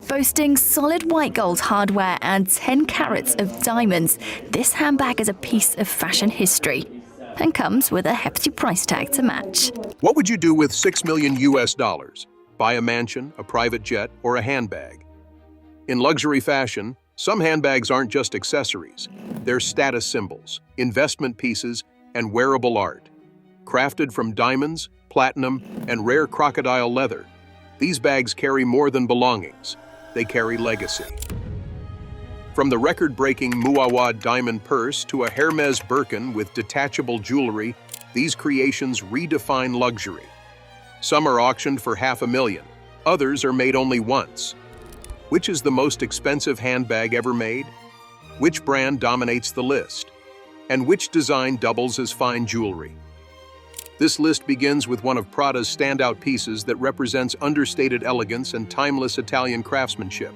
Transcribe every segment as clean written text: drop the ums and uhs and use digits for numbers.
Boasting solid white gold hardware and 10 carats of diamonds, this handbag is a piece of fashion history and comes with a hefty price tag to match. What would you do with $6 million US? Buy a mansion, a private jet, or a handbag? In luxury fashion, some handbags aren't just accessories. They're status symbols, investment pieces, and wearable art. Crafted from diamonds, platinum, and rare crocodile leather, these bags carry more than belongings. They carry legacy. From the record-breaking Muawad diamond purse to a Hermes Birkin with detachable jewelry, these creations redefine luxury. Some are auctioned for $500,000. Others are made only once. Which is the most expensive handbag ever made? Which brand dominates the list? And which design doubles as fine jewelry? This list begins with one of Prada's standout pieces that represents understated elegance and timeless Italian craftsmanship.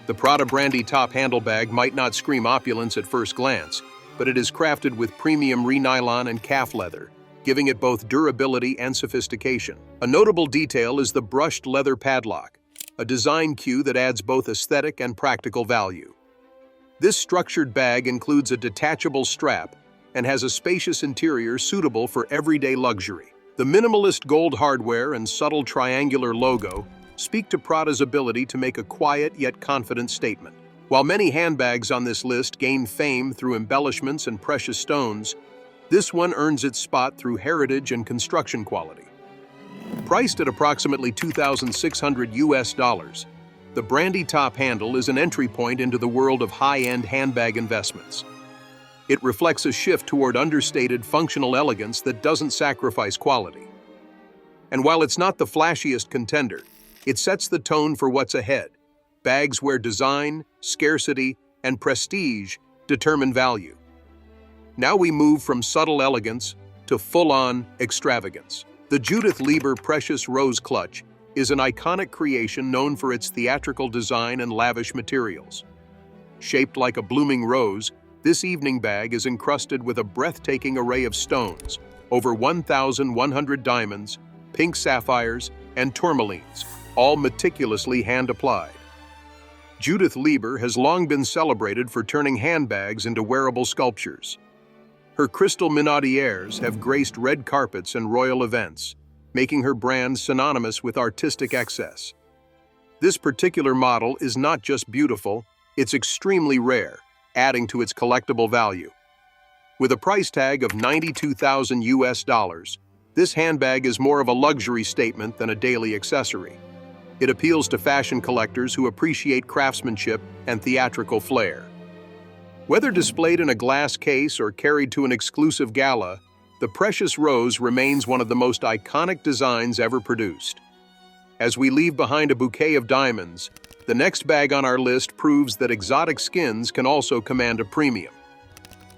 The Prada Brandy top handbag might not scream opulence at first glance, but it is crafted with premium re-nylon and calf leather, giving it both durability and sophistication. A notable detail is the brushed leather padlock, a design cue that adds both aesthetic and practical value. This structured bag includes a detachable strap and has a spacious interior suitable for everyday luxury. The minimalist gold hardware and subtle triangular logo speak to Prada's ability to make a quiet yet confident statement. While many handbags on this list gain fame through embellishments and precious stones, this one earns its spot through heritage and construction quality. Priced at approximately $2,600 US, the Brandy top handle is an entry point into the world of high-end handbag investments. It reflects a shift toward understated functional elegance that doesn't sacrifice quality. And while it's not the flashiest contender, it sets the tone for what's ahead. Bags where design, scarcity, and prestige determine value. Now we move from subtle elegance to full-on extravagance. The Judith Liieber Precious Rose Clutch is an iconic creation known for its theatrical design and lavish materials. Shaped like a blooming rose, this evening bag is encrusted with a breathtaking array of stones, over 1,100 diamonds, pink sapphires, and tourmalines, all meticulously hand-applied. Judith Liieber has long been celebrated for turning handbags into wearable sculptures. Her crystal minaudières have graced red carpets and royal events, making her brand synonymous with artistic excess. This particular model is not just beautiful, it's extremely rare, adding to its collectible value. With a price tag of $92,000 US, this handbag is more of a luxury statement than a daily accessory. It appeals to fashion collectors who appreciate craftsmanship and theatrical flair. Whether displayed in a glass case or carried to an exclusive gala, the Precious Rose remains one of the most iconic designs ever produced. As we leave behind a bouquet of diamonds, the next bag on our list proves that exotic skins can also command a premium.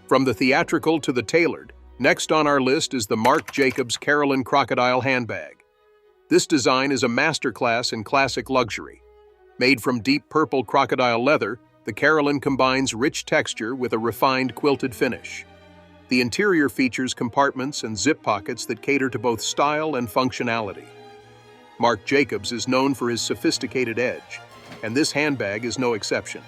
From the theatrical to the tailored, next on our list is the Marc Jacobs Carolyn Crocodile handbag. This design is a masterclass in classic luxury. Made from deep purple crocodile leather, the Carolyn combines rich texture with a refined quilted finish. The interior features compartments and zip pockets that cater to both style and functionality. Marc Jacobs is known for his sophisticated edge, and this handbag is no exception.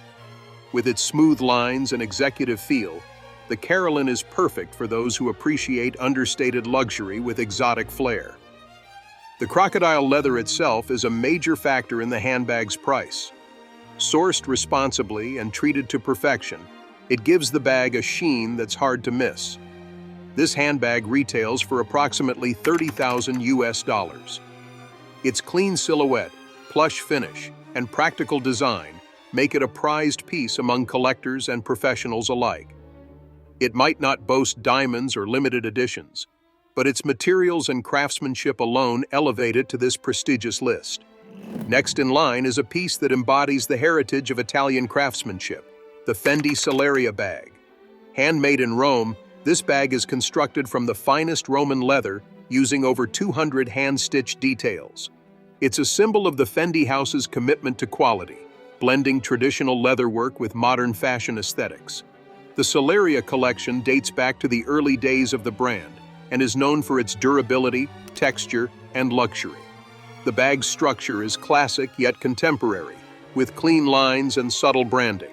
With its smooth lines and executive feel, the Carolyn is perfect for those who appreciate understated luxury with exotic flair. The crocodile leather itself is a major factor in the handbag's price. Sourced responsibly and treated to perfection, it gives the bag a sheen that's hard to miss. This handbag retails for approximately $30,000 US. Its clean silhouette, plush finish, and practical design make it a prized piece among collectors and professionals alike. It might not boast diamonds or limited editions, but its materials and craftsmanship alone elevate it to this prestigious list. Next in line is a piece that embodies the heritage of Italian craftsmanship, the Fendi Salaria bag. Handmade in Rome, this bag is constructed from the finest Roman leather using over 200 hand-stitched details. It's a symbol of the Fendi house's commitment to quality, blending traditional leatherwork with modern fashion aesthetics. The Salaria collection dates back to the early days of the brand and is known for its durability, texture, and luxury. The bag's structure is classic yet contemporary, with clean lines and subtle branding.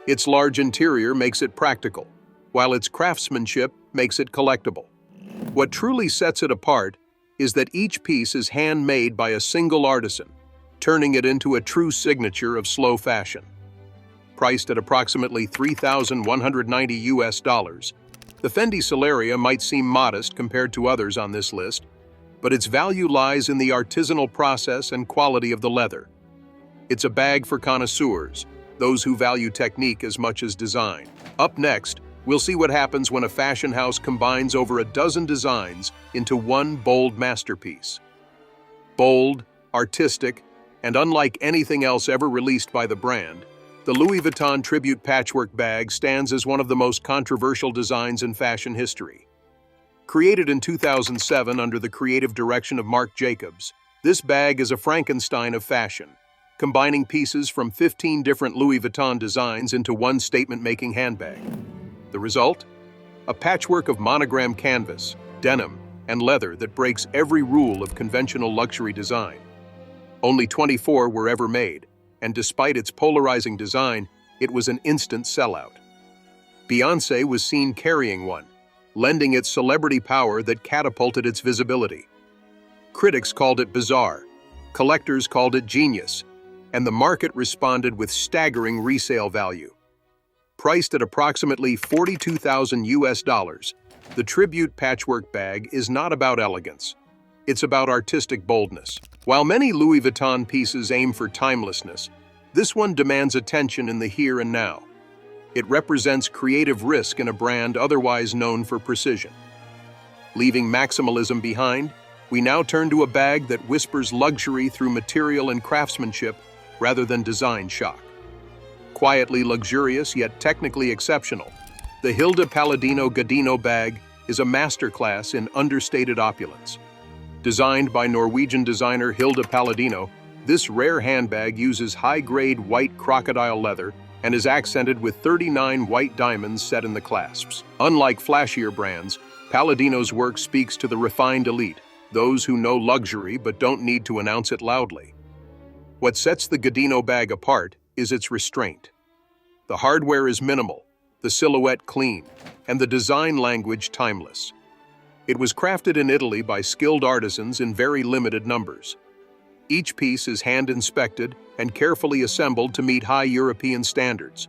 Its large interior makes it practical, while its craftsmanship makes it collectible. What truly sets it apart is that each piece is handmade by a single artisan, turning it into a true signature of slow fashion. Priced at approximately $3,190, the Fendi Salaria might seem modest compared to others on this list, but its value lies in the artisanal process and quality of the leather. It's a bag for connoisseurs, those who value technique as much as design. Up next, we'll see what happens when a fashion house combines over a dozen designs into one bold masterpiece. Bold, artistic, and unlike anything else ever released by the brand, the Louis Vuitton Tribute Patchwork bag stands as one of the most controversial designs in fashion history. Created in 2007 under the creative direction of Marc, this bag is a Frankenstein of fashion, combining pieces from 15 different Louis Vuitton designs into one statement-making handbag. The result? A patchwork of monogram canvas, denim, and leather that breaks every rule of conventional luxury design. Only 24 were ever made, and despite its polarizing design, it was an instant sellout. Beyoncé was seen carrying one, lending it celebrity power that catapulted its visibility. Critics called it bizarre, collectors called it genius, and the market responded with staggering resale value. Priced at approximately $42,000, the Tribute Patchwork bag is not about elegance. It's about artistic boldness. While many Louis Vuitton pieces aim for timelessness, this one demands attention in the here and now. It represents creative risk in a brand otherwise known for precision. Leaving maximalism behind, we now turn to a bag that whispers luxury through material and craftsmanship rather than design shock. Quietly luxurious yet technically exceptional, the Hilda Paladino Gadino bag is a masterclass in understated opulence. Designed by Norwegian designer Hilda Paladino, this rare handbag uses high-grade white crocodile leather and is accented with 39 white diamonds set in the clasps. Unlike flashier brands, Paladino's work speaks to the refined elite, those who know luxury but don't need to announce it loudly. What sets the Gadino bag apart is its restraint. The hardware is minimal, the silhouette clean, and the design language timeless. It was crafted in Italy by skilled artisans in very limited numbers. Each piece is hand-inspected and carefully assembled to meet high European standards.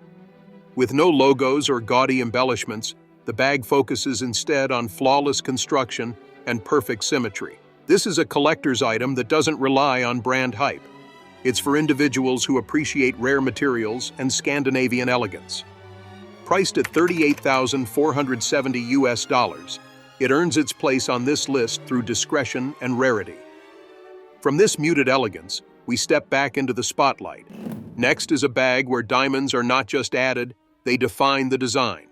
With no logos or gaudy embellishments, the bag focuses instead on flawless construction and perfect symmetry. This is a collector's item that doesn't rely on brand hype. It's for individuals who appreciate rare materials and Scandinavian elegance. Priced at $38,470, it earns its place on this list through discretion and rarity. From this muted elegance, we step back into the spotlight. Next is a bag where diamonds are not just added, they define the design.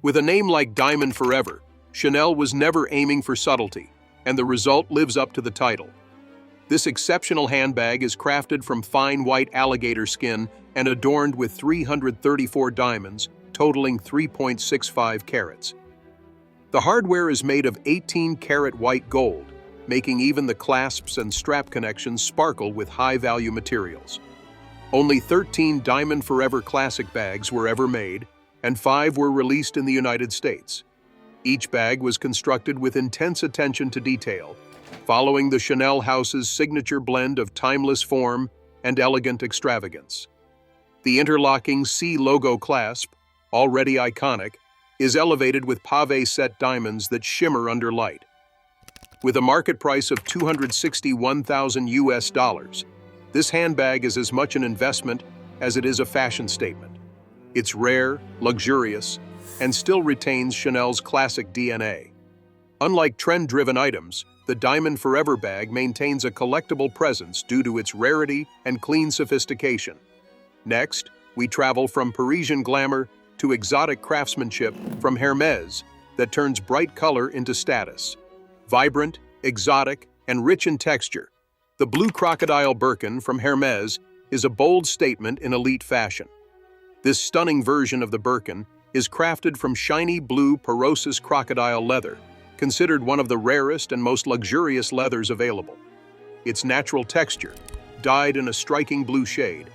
With a name like Diamond Forever, Chanel was never aiming for subtlety, and the result lives up to the title. This exceptional handbag is crafted from fine white alligator skin and adorned with 334 diamonds, totaling 3.65 carats. The hardware is made of 18-karat white gold, making even the clasps and strap connections sparkle with high-value materials. Only 13 Diamond Forever Classic bags were ever made, and 5 were released in the United States. Each bag was constructed with intense attention to detail, following the Chanel house's signature blend of timeless form and elegant extravagance. The interlocking C logo clasp, already iconic, is elevated with pave-set diamonds that shimmer under light. With a market price of $261,000, this handbag is as much an investment as it is a fashion statement. It's rare, luxurious, and still retains Chanel's classic DNA. Unlike trend-driven items, the Diamond Forever bag maintains a collectible presence due to its rarity and clean sophistication. Next, we travel from Parisian glamour to exotic craftsmanship from Hermes that turns bright color into status. Vibrant, exotic, and rich in texture, the blue crocodile Birkin from Hermes is a bold statement in elite fashion. This stunning version of the Birkin is crafted from shiny blue porosus crocodile leather, considered one of the rarest and most luxurious leathers available. Its natural texture, dyed in a striking blue shade,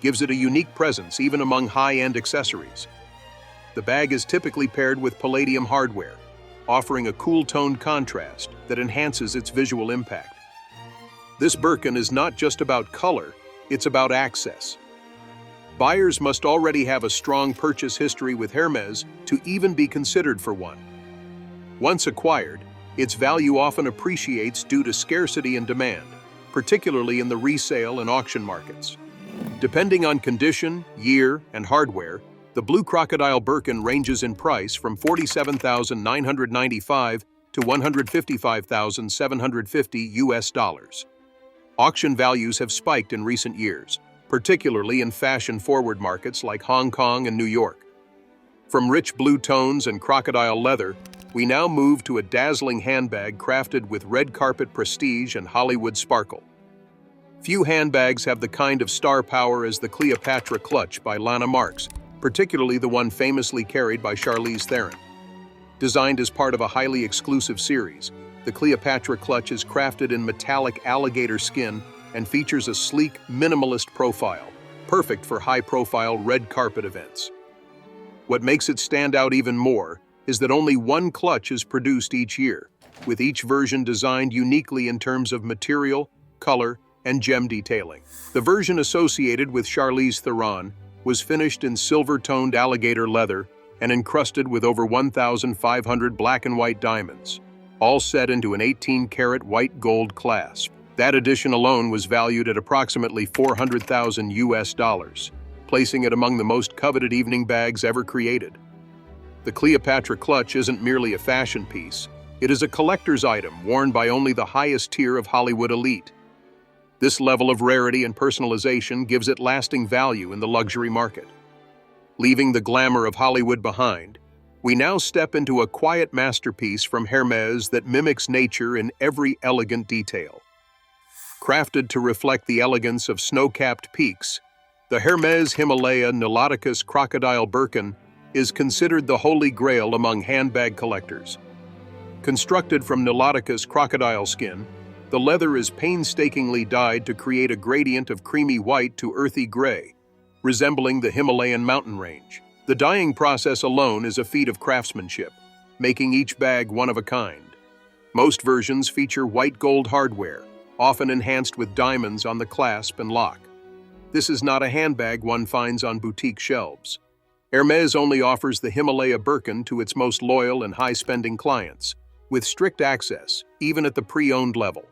gives it a unique presence even among high-end accessories. The bag is typically paired with palladium hardware, offering a cool-toned contrast that enhances its visual impact. This Birkin is not just about color, it's about access. Buyers must already have a strong purchase history with Hermes to even be considered for one. Once acquired, its value often appreciates due to scarcity and demand, particularly in the resale and auction markets. Depending on condition, year, and hardware, the blue Crocodile Birkin ranges in price from $47,995 to $155,750 Auction values have spiked in recent years, particularly in fashion-forward markets like Hong Kong and New York. From rich blue tones and crocodile leather, we now move to a dazzling handbag crafted with red carpet prestige and Hollywood sparkle. Few handbags have the kind of star power as the Cleopatra Clutch by Marc, particularly the one famously carried by Charlize Theron. Designed as part of a highly exclusive series, the Cleopatra Clutch is crafted in metallic alligator skin and features a sleek, minimalist profile, perfect for high-profile red carpet events. What makes it stand out even more is that only one clutch is produced each year, with each version designed uniquely in terms of material, color, and gem detailing. The version associated with Charlize Theron was finished in silver-toned alligator leather and encrusted with over 1,500 black and white diamonds, all set into an 18-karat white gold clasp. That edition alone was valued at approximately $400,000, placing it among the most coveted evening bags ever created. The Cleopatra Clutch isn't merely a fashion piece, it is a collector's item worn by only the highest tier of Hollywood elite. This level of rarity and personalization gives it lasting value in the luxury market. Leaving the glamour of Hollywood behind, we now step into a quiet masterpiece from Hermes that mimics nature in every elegant detail. Crafted to reflect the elegance of snow-capped peaks, the Hermes Himalaya Nauticus Crocodile Birkin is considered the holy grail among handbag collectors. Constructed from Nauticus crocodile skin, the leather is painstakingly dyed to create a gradient of creamy white to earthy gray, resembling the Himalayan mountain range. The dyeing process alone is a feat of craftsmanship, making each bag one of a kind. Most versions feature white gold hardware, often enhanced with diamonds on the clasp and lock. This is not a handbag one finds on boutique shelves. Hermes only offers the Himalaya Birkin to its most loyal and high-spending clients, with strict access, even at the pre-owned level.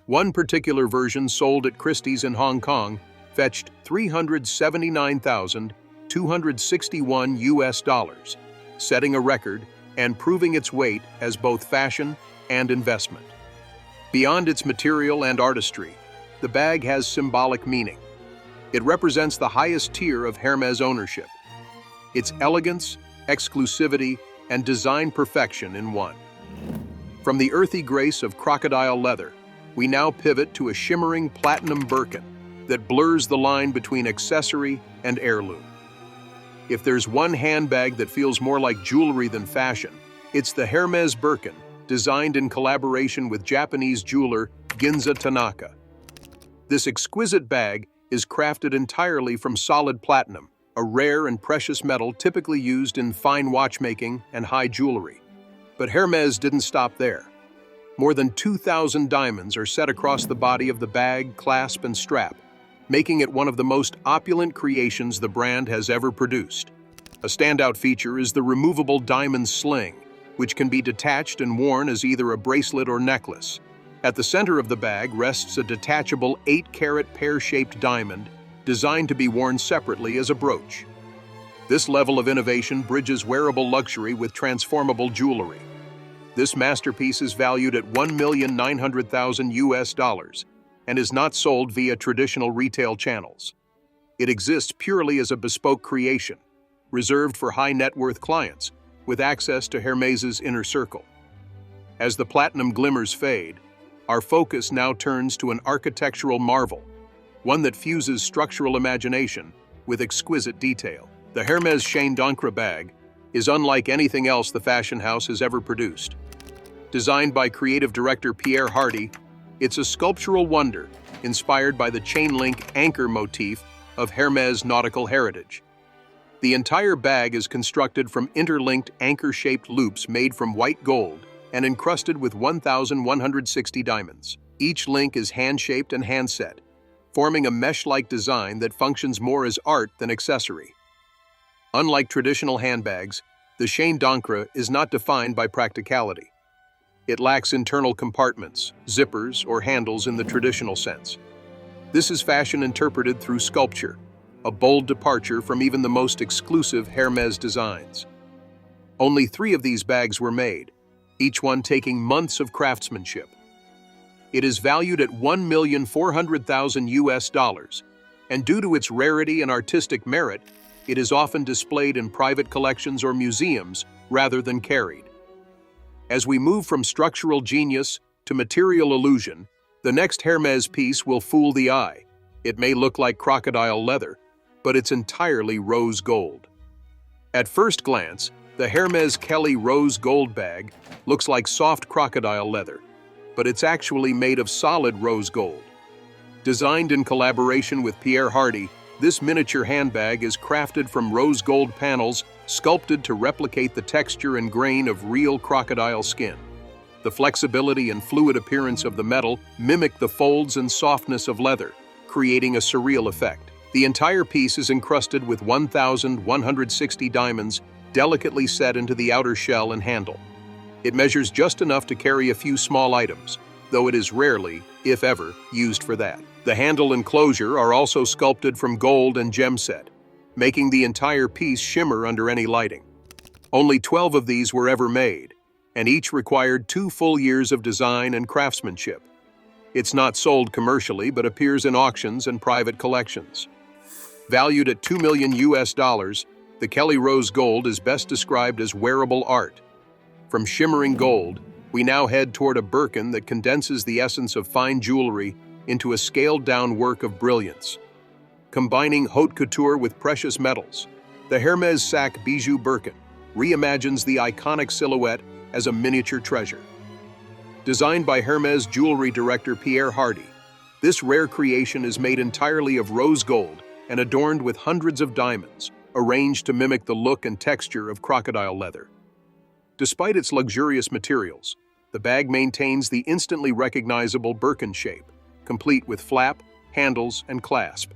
One particular version sold at Christie's in Hong Kong fetched $379,261, setting a record and proving its weight as both fashion and investment. Beyond its material and artistry, the bag has symbolic meaning. It represents the highest tier of Hermes ownership. Its elegance, exclusivity, and design perfection in one. From the earthy grace of crocodile leather, we now pivot to a shimmering platinum Birkin that blurs the line between accessory and heirloom. If there's one handbag that feels more like jewelry than fashion, it's the Hermes Birkin, designed in collaboration with Japanese jeweler Ginsa Tanaka. This exquisite bag is crafted entirely from solid platinum, a rare and precious metal typically used in fine watchmaking and high jewelry. But Hermes didn't stop there. More than 2,000 diamonds are set across the body of the bag, clasp, and strap, making it one of the most opulent creations the brand has ever produced. A standout feature is the removable diamond sling, which can be detached and worn as either a bracelet or necklace. At the center of the bag rests a detachable 8-carat pear-shaped diamond designed to be worn separately as a brooch. This level of innovation bridges wearable luxury with transformable jewelry. This masterpiece is valued at $1,900,000 and is not sold via traditional retail channels. It exists purely as a bespoke creation, reserved for high-net-worth clients, with access to Hermes's inner circle. As the platinum glimmers fade, our focus now turns to an architectural marvel, one that fuses structural imagination with exquisite detail. The Hermes Chaîne d'Ancre bag is unlike anything else the fashion house has ever produced. Designed by creative director Pierre Hardy, it's a sculptural wonder inspired by the chain-link anchor motif of Hermes nautical heritage. The entire bag is constructed from interlinked anchor-shaped loops made from white gold and encrusted with 1,160 diamonds. Each link is hand-shaped and hand-set, forming a mesh-like design that functions more as art than accessory. Unlike traditional handbags, the chaîne d'encre is not defined by practicality. It lacks internal compartments, zippers, or handles in the traditional sense. This is fashion interpreted through sculpture, a bold departure from even the most exclusive Hermes designs. Only 3 of these bags were made, each one taking months of craftsmanship. It is valued at $1,400,000, and due to its rarity and artistic merit, it is often displayed in private collections or museums rather than carried. As we move from structural genius to material illusion, the next Hermes piece will fool the eye. It may look like crocodile leather, but it's entirely rose gold. At first glance, the Hermes Kelly rose gold bag looks like soft crocodile leather, but it's actually made of solid rose gold. Designed in collaboration with Pierre Hardy, this miniature handbag is crafted from rose gold panels sculpted to replicate the texture and grain of real crocodile skin. The flexibility and fluid appearance of the metal mimic the folds and softness of leather, creating a surreal effect. The entire piece is encrusted with 1,160 diamonds delicately set into the outer shell and handle. It measures just enough to carry a few small items, though it is rarely, if ever, used for that. The handle and closure are also sculpted from gold and gem set, making the entire piece shimmer under any lighting. Only 12 of these were ever made, and each required 2 full years of design and craftsmanship. It's not sold commercially, but appears in auctions and private collections. Valued at $2 million, the Kelly Rose Gold is best described as wearable art. From shimmering gold, we now head toward a Birkin that condenses the essence of fine jewelry into a scaled-down work of brilliance. Combining haute couture with precious metals, the Hermes Sac Bijou Birkin reimagines the iconic silhouette as a miniature treasure. Designed by Hermes jewelry director Pierre Hardy, this rare creation is made entirely of rose gold and adorned with hundreds of diamonds, arranged to mimic the look and texture of crocodile leather. Despite its luxurious materials, the bag maintains the instantly recognizable Birkin shape, complete with flap, handles, and clasp.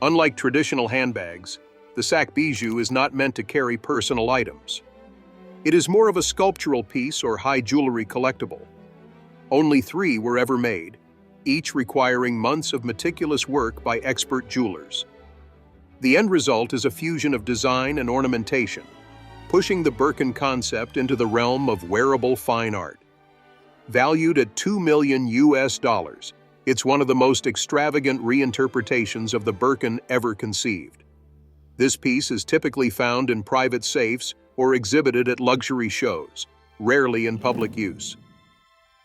Unlike traditional handbags, the Sac Bijou is not meant to carry personal items. It is more of a sculptural piece or high jewelry collectible. Only 3 were ever made, each requiring months of meticulous work by expert jewelers. The end result is a fusion of design and ornamentation, pushing the Birkin concept into the realm of wearable fine art. Valued at $2 million, it's one of the most extravagant reinterpretations of the Birkin ever conceived. This piece is typically found in private safes or exhibited at luxury shows, rarely in public use.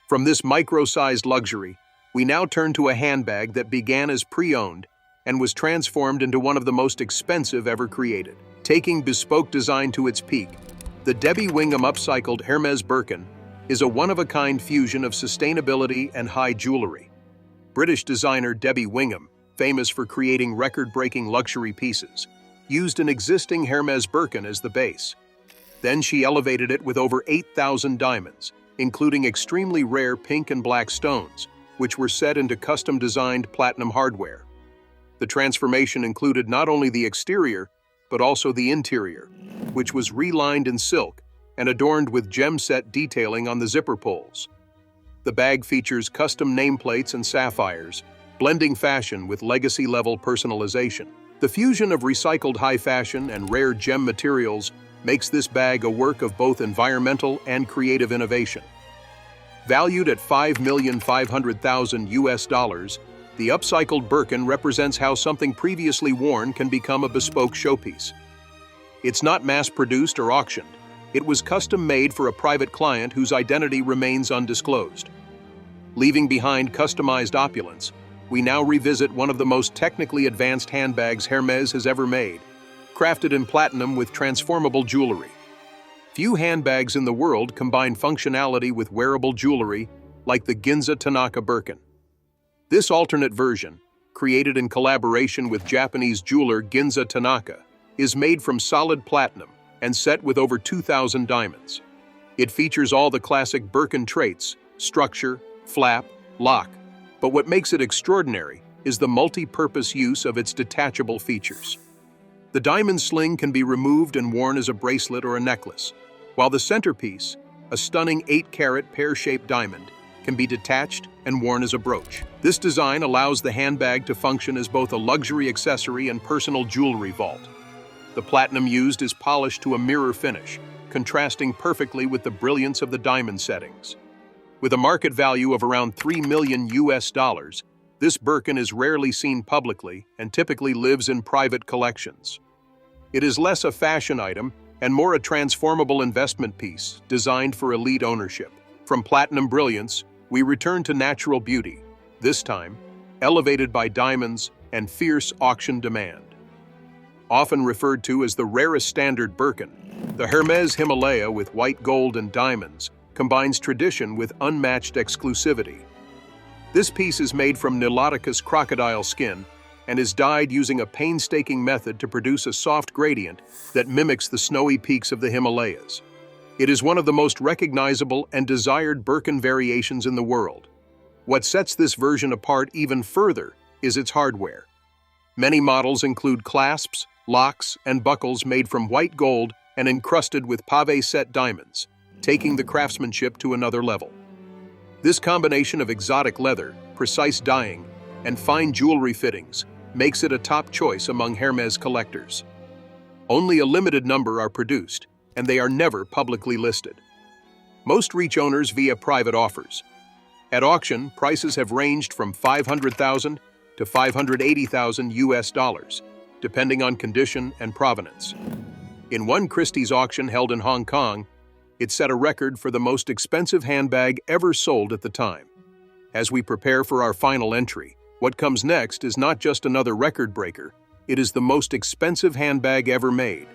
From this micro-sized luxury, we now turn to a handbag that began as pre-owned and was transformed into one of the most expensive ever created. Taking bespoke design to its peak, the Debbie Wingham Upcycled Hermes Birkin is a one-of-a-kind fusion of sustainability and high jewelry. British designer Debbie Wingham, famous for creating record-breaking luxury pieces, used an existing Hermes Birkin as the base. Then she elevated it with over 8,000 diamonds, including extremely rare pink and black stones, which were set into custom-designed platinum hardware. The transformation included not only the exterior, but also the interior, which was relined in silk and adorned with gem-set detailing on the zipper pulls. The bag features custom nameplates and sapphires, blending fashion with legacy-level personalization. The fusion of recycled high fashion and rare gem materials makes this bag a work of both environmental and creative innovation. Valued at $5,500,000, the upcycled Birkin represents how something previously worn can become a bespoke showpiece. It's not mass-produced or auctioned. It was custom-made for a private client whose identity remains undisclosed. Leaving behind customized opulence, we now revisit one of the most technically advanced handbags Hermes has ever made, crafted in platinum with transformable jewelry. Few handbags in the world combine functionality with wearable jewelry like the Ginsa Tanaka Birkin. This alternate version, created in collaboration with Japanese jeweler Ginsa Tanaka, is made from solid platinum and set with over 2,000 diamonds. It features all the classic Birkin traits: structure, flap, lock. But what makes it extraordinary is the multi-purpose use of its detachable features. The diamond sling can be removed and worn as a bracelet or a necklace, while the centerpiece, a stunning 8-carat pear-shaped diamond, can be detached and worn as a brooch. This design allows the handbag to function as both a luxury accessory and personal jewelry vault. The platinum used is polished to a mirror finish, contrasting perfectly with the brilliance of the diamond settings. With a market value of around $3 million, this Birkin is rarely seen publicly and typically lives in private collections. It is less a fashion item and more a transformable investment piece designed for elite ownership. From platinum brilliance, we return to natural beauty, this time elevated by diamonds and fierce auction demand. Often referred to as the rarest standard Birkin, the Hermes Himalaya with white gold and diamonds combines tradition with unmatched exclusivity. This piece is made from Niloticus crocodile skin and is dyed using a painstaking method to produce a soft gradient that mimics the snowy peaks of the Himalayas. It is one of the most recognizable and desired Birkin variations in the world. What sets this version apart even further is its hardware. Many models include clasps, locks, and buckles made from white gold and encrusted with pave-set diamonds, taking the craftsmanship to another level. This combination of exotic leather, precise dyeing, and fine jewelry fittings makes it a top choice among Hermes collectors. Only a limited number are produced, and they are never publicly listed. Most reach owners via private offers. At auction, prices have ranged from $500,000 to $580,000, depending on condition and provenance. In one Christie's auction held in Hong Kong, it set a record for the most expensive handbag ever sold at the time. As we prepare for our final entry, what comes next is not just another record breaker, it is the most expensive handbag ever made.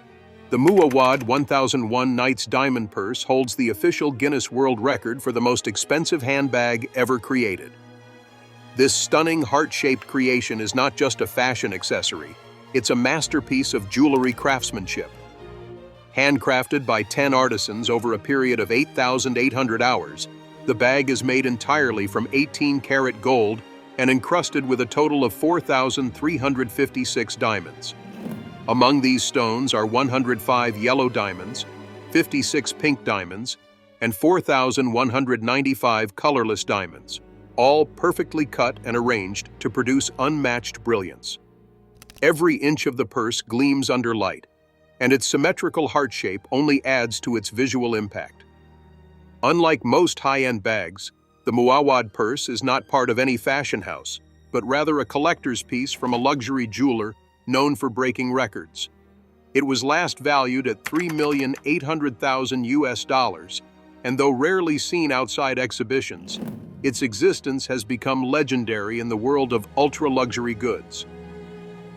The Muawad 1001 Knights Diamond Purse holds the official Guinness World Record for the most expensive handbag ever created. This stunning heart-shaped creation is not just a fashion accessory, it's a masterpiece of jewelry craftsmanship. Handcrafted by 10 artisans over a period of 8,800 hours, the bag is made entirely from 18-karat gold and encrusted with a total of 4,356 diamonds. Among these stones are 105 yellow diamonds, 56 pink diamonds, and 4,195 colorless diamonds, all perfectly cut and arranged to produce unmatched brilliance. Every inch of the purse gleams under light, and its symmetrical heart shape only adds to its visual impact. Unlike most high-end bags, the Muawad purse is not part of any fashion house, but rather a collector's piece from a luxury jeweler known for breaking records. It was last valued at $3,800,000, and though rarely seen outside exhibitions, its existence has become legendary in the world of ultra-luxury goods.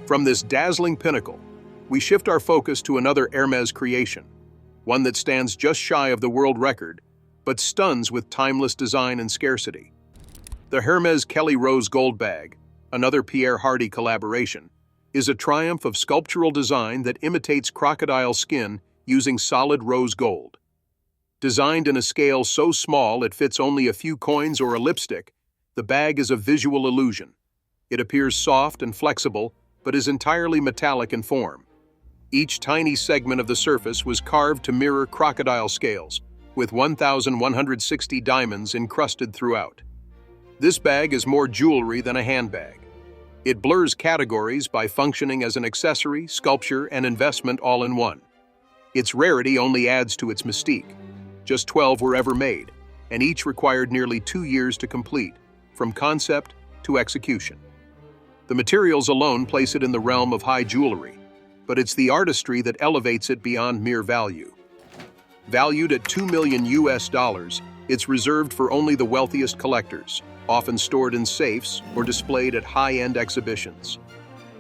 From this dazzling pinnacle, we shift our focus to another Hermes creation, one that stands just shy of the world record, but stuns with timeless design and scarcity. The Hermes Kelly Rose Gold Bag, another Pierre Hardy collaboration, is a triumph of sculptural design that imitates crocodile skin using solid rose gold. Designed in a scale so small it fits only a few coins or a lipstick, the bag is a visual illusion. It appears soft and flexible, but is entirely metallic in form. Each tiny segment of the surface was carved to mirror crocodile scales, with 1,160 diamonds encrusted throughout. This bag is more jewelry than a handbag. It blurs categories by functioning as an accessory, sculpture, and investment all in one. Its rarity only adds to its mystique. Just 12 were ever made, and each required nearly 2 years to complete, from concept to execution. The materials alone place it in the realm of high jewelry, but it's the artistry that elevates it beyond mere value. Valued at $2 million, it's reserved for only the wealthiest collectors, often stored in safes or displayed at high-end exhibitions.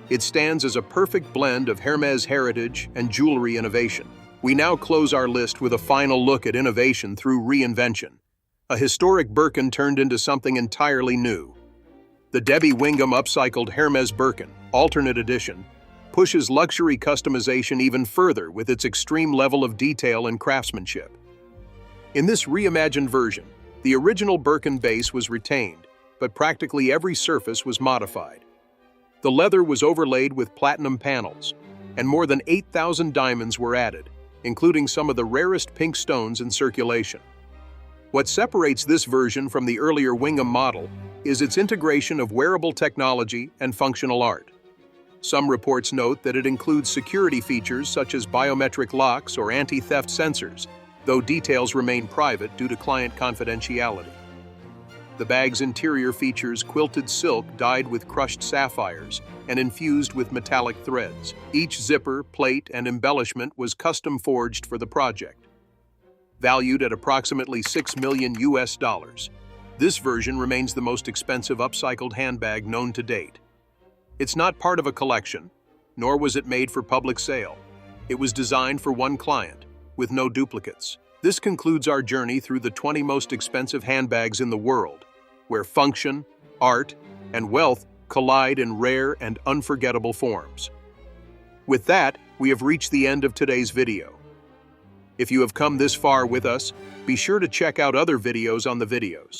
It stands as a perfect blend of Hermes heritage and jewelry innovation. We now close our list with a final look at innovation through reinvention, a historic Birkin turned into something entirely new. The Debbie Wingham Upcycled Hermes Birkin, alternate edition, pushes luxury customization even further with its extreme level of detail and craftsmanship. In this reimagined version, the original Birkin base was retained, but practically every surface was modified. The leather was overlaid with platinum panels, and more than 8,000 diamonds were added, including some of the rarest pink stones in circulation. What separates this version from the earlier Wingham model is its integration of wearable technology and functional art. Some reports note that it includes security features such as biometric locks or anti-theft sensors, though details remain private due to client confidentiality. The bag's interior features quilted silk dyed with crushed sapphires and infused with metallic threads. Each zipper, plate, and embellishment was custom forged for the project. Valued at approximately $6 million, this version remains the most expensive upcycled handbag known to date. It's not part of a collection, nor was it made for public sale. It was designed for one client, with no duplicates. This concludes our journey through the 20 most expensive handbags in the world, where function, art, and wealth collide in rare and unforgettable forms. With that, we have reached the end of today's video. If you have come this far with us, be sure to check out other videos on the videos.